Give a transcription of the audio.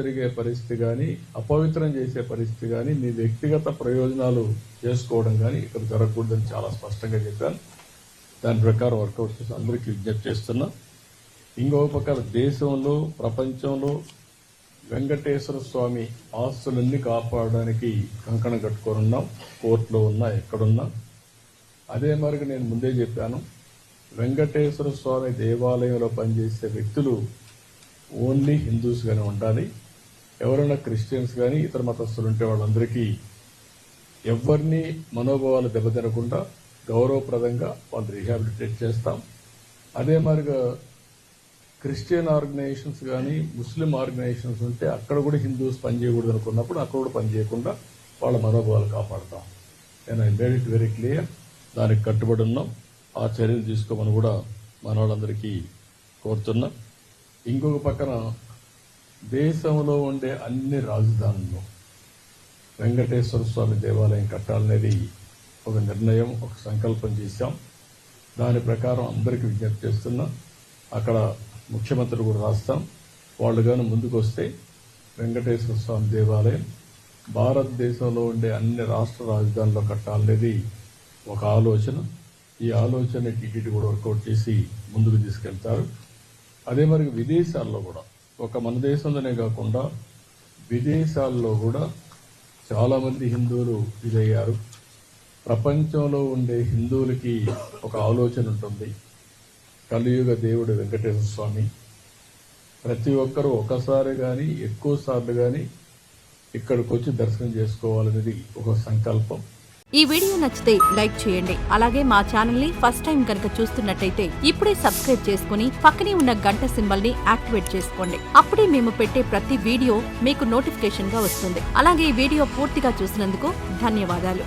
జరిగే పరిస్థితి కానీ, అపవిత్రం చేసే పరిస్థితి కానీ, మీ వ్యక్తిగత ప్రయోజనాలు చేసుకోవడం కానీ ఇక్కడ జరగకూడదని చాలా స్పష్టంగా చెప్పాను. దాని ప్రకారం వర్కౌట్ చేసి అందరికీ విజ్ఞప్తి చేస్తున్నా. ఇంకో పక్కన దేశంలో, ప్రపంచంలో వెంకటేశ్వర స్వామి ఆస్తులన్నీ కాపాడడానికి కంకణం కట్టుకోనున్నాం. కోర్టులో ఉన్నా, ఎక్కడున్నా. అదే మరికి నేను ముందే చెప్పాను, వెంకటేశ్వర స్వామి దేవాలయంలో పనిచేసే వ్యక్తులు ఓన్లీ హిందూస్ గానే ఉండాలి. ఎవరైనా క్రిస్టియన్స్ కానీ ఇతర మతస్థులు ఉంటే వాళ్ళందరికీ ఎవరిని మనోభావాలు దెబ్బతినకుండా గౌరవప్రదంగా వాళ్ళు రీహాబిలిటేట్ చేస్తాం. అదే మరిగా క్రిస్టియన్ ఆర్గనైజేషన్స్ కానీ, ముస్లిం ఆర్గనైజేషన్స్ ఉంటే అక్కడ కూడా హిందూస్ పనిచేయకూడదు అనుకున్నప్పుడు అక్కడ కూడా పనిచేయకుండా వాళ్ళ మనోభావాలు కాపాడతాం. నేను I made it very clear. దానికి కట్టుబడి ఉన్నాం. ఆ చర్యలు తీసుకోమని కూడా మన వాళ్ళందరికీ కోరుతున్నా. ఇంకొక పక్కన దేశంలో ఉండే అన్ని రాజధానుల్లో వెంకటేశ్వర స్వామి దేవాలయం కట్టాలనేది ఒక నిర్ణయం, ఒక సంకల్పం చేశాం. దాని ప్రకారం అందరికీ విజ్ఞప్తి చేస్తున్నా. అక్కడ ముఖ్యమంత్రి కూడా రాస్తాం. వాళ్ళు కానీ ముందుకు వస్తే వెంకటేశ్వర స్వామి దేవాలయం భారతదేశంలో ఉండే అన్ని రాష్ట్ర రాజధానుల్లో కట్టాలనేది ఒక ఆలోచన. ఈ ఆలోచన టీటీడీ కూడా వర్కౌట్ చేసి ముందుకు తీసుకెళ్తారు. అదే మరి విదేశాల్లో కూడా, ఒక మన దేశంలోనే కాకుండా విదేశాల్లో కూడా చాలా మంది హిందువులు ఇదయ్యారు. ప్రపంచంలో ఉండే హిందువులకి ఒక ఆలోచన ఉంటుంది, కలియుగ దేవుడు వెంకటేశ్వర స్వామి. ప్రతి ఒక్కరూ ఒకసారి కానీ ఎక్కువ సార్లు కానీ ఇక్కడికి వచ్చి దర్శనం చేసుకోవాలనేది ఒక సంకల్పం. ఈ వీడియో నచ్చితే లైక్ చేయండి. అలాగే మా ఛానల్ ని ఫస్ట్ టైం కనుక చూస్తున్నట్టయితే ఇప్పుడే సబ్స్క్రైబ్ చేసుకుని పక్కనే ఉన్న గంట సింబల్ ని యాక్టివేట్ చేసుకోండి. అప్పుడే మేము పెట్టే ప్రతి వీడియో మీకు నోటిఫికేషన్ గా వస్తుంది. అలాగే ఈ వీడియో పూర్తిగా చూసినందుకు ధన్యవాదాలు.